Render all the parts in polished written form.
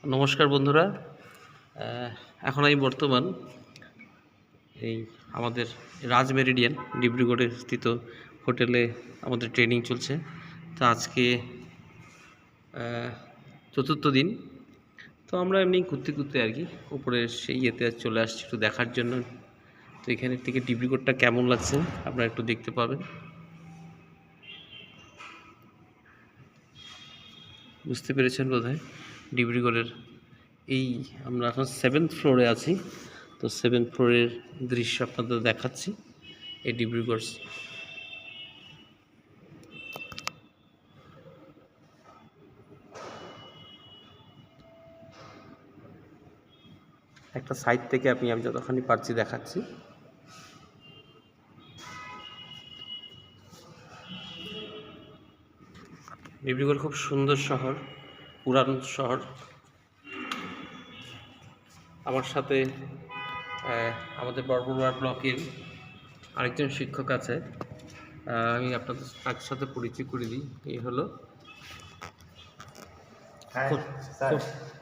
নমস্কার বন্ধুরা। এখন আমি বর্তমান এই আমাদের রাজ মেরিডিয়ান ডিব্রুগড়ে স্থিত হোটেলে আমাদের ট্রেনিং চলছে। তো আজকে চতুর্থ দিন। তো আমরা এমনি ঘুরতে ঘুরতে আর কি উপরে সেই ইয়েতে চলে আসছি একটু দেখার জন্য। তো এখানের থেকে ডিব্রুগড়টা কেমন লাগছে আপনারা একটু দেখতে পাবেন, বুঝতে পেরেছেন বোধহয়। ডিব্রুগড়ের এই আমরা এখন 7th ফ্লোরে আছি। তো 7th ফ্লোরের দৃশ্য আপনাদের দেখাচ্ছি এই ডিব্রুগড়। একটা সাইড থেকে আমি যতখানি পারছি দেখাচ্ছি। ডিব্রুগড় খুব সুন্দর শহর, পুরানো শহর। আমার সাথে আমাদের বড়বড়ুয়া ব্লকের আরেকজন শিক্ষক আছে, আমি আপনাদের তার সাথে পরিচয় করে দিই। এই হলো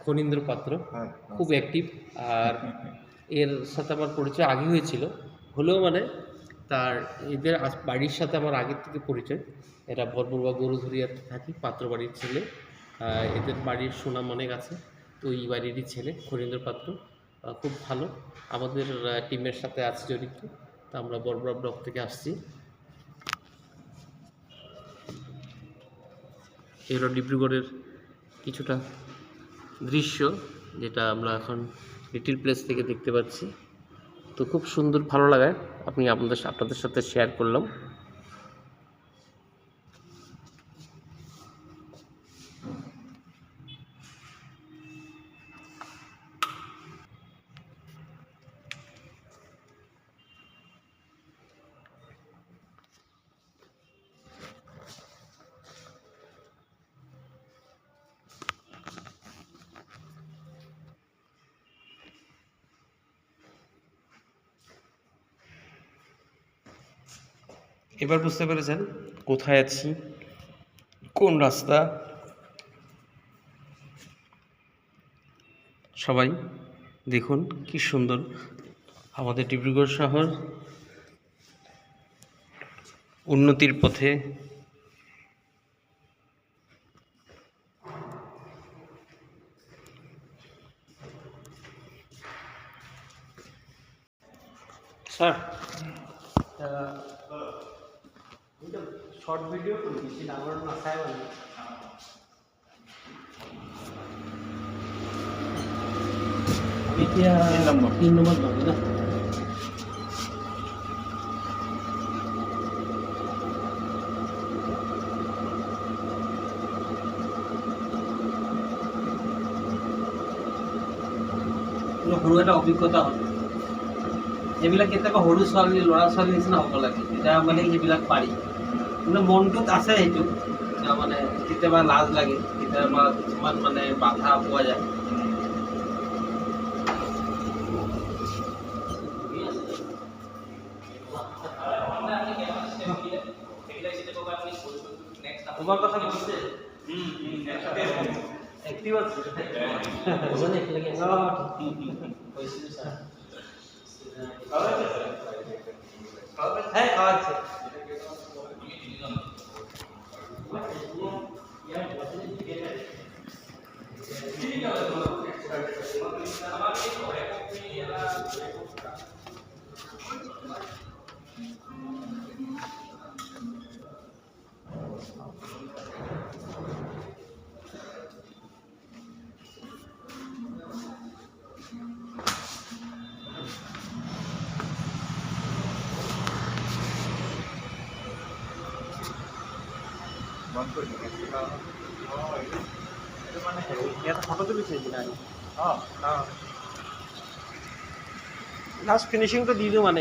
খনীন্দ্র পাত্র, খুব অ্যাক্টিভ। আর এর সাথে আমার পরিচয় আগে হয়েছিল, হলেও মানে তার এদের বাড়ির সাথে আমার আগের থেকে পরিচয়। এরা বড়বড়ুয়া গরুধরিয়াতে থাকি, পাত্র বাড়ির ছেলে। এদের বাড়ির সুনাম অনেক আছে। তো এই বাড়িরই ছেলে খনীন্দ্র পাত্র, খুব ভালো, আমাদের টিমের সাথে আছে জড়িত। তা আমরা বড়বড়ুয়া ব্লক থেকে আসছি। এই হলো ডিব্রুগড়ের কিছুটা দৃশ্য, যেটা আমরা এখন লিটল প্লেস থেকে দেখতে পাচ্ছি। তো খুব সুন্দর, ভালো লাগায় আপনাদের সাথে শেয়ার করলাম। এবার বুঝতে পেরেছেন কোথায় আছি, কোন রাস্তা। সবাই দেখুন কি সুন্দর আমাদের ডিব্রুগড় শহর উন্নতির পথে। স্যার শর্ট ভিডিও বেশি ডাউনলোড না চাই বলে আমি কি 3 নম্বর ভাবি না। সৰু এটা অভিজ্ঞতা হ'ল। এইবিলাক কেতিয়াবা সৰু ছোৱালী ল'ৰা ছোৱালীৰ নিচিনা হ'ব লাগে, তেতিয়া মানে সেইবিলাক পাৰি। কিন্তু মনটোত আছে সেইটো, মানে কেতিয়াবা লাজ লাগে, কেতিয়াবা কিছুমান মানে বাধা পোৱা যায়। তোমার কথা বলছে একটিভ আছে হ্যাঁ খাওয়াচ্ছে। ফটো তুলিছে লাস্ট ফিনিশিংটা দিয়ে দিও মানে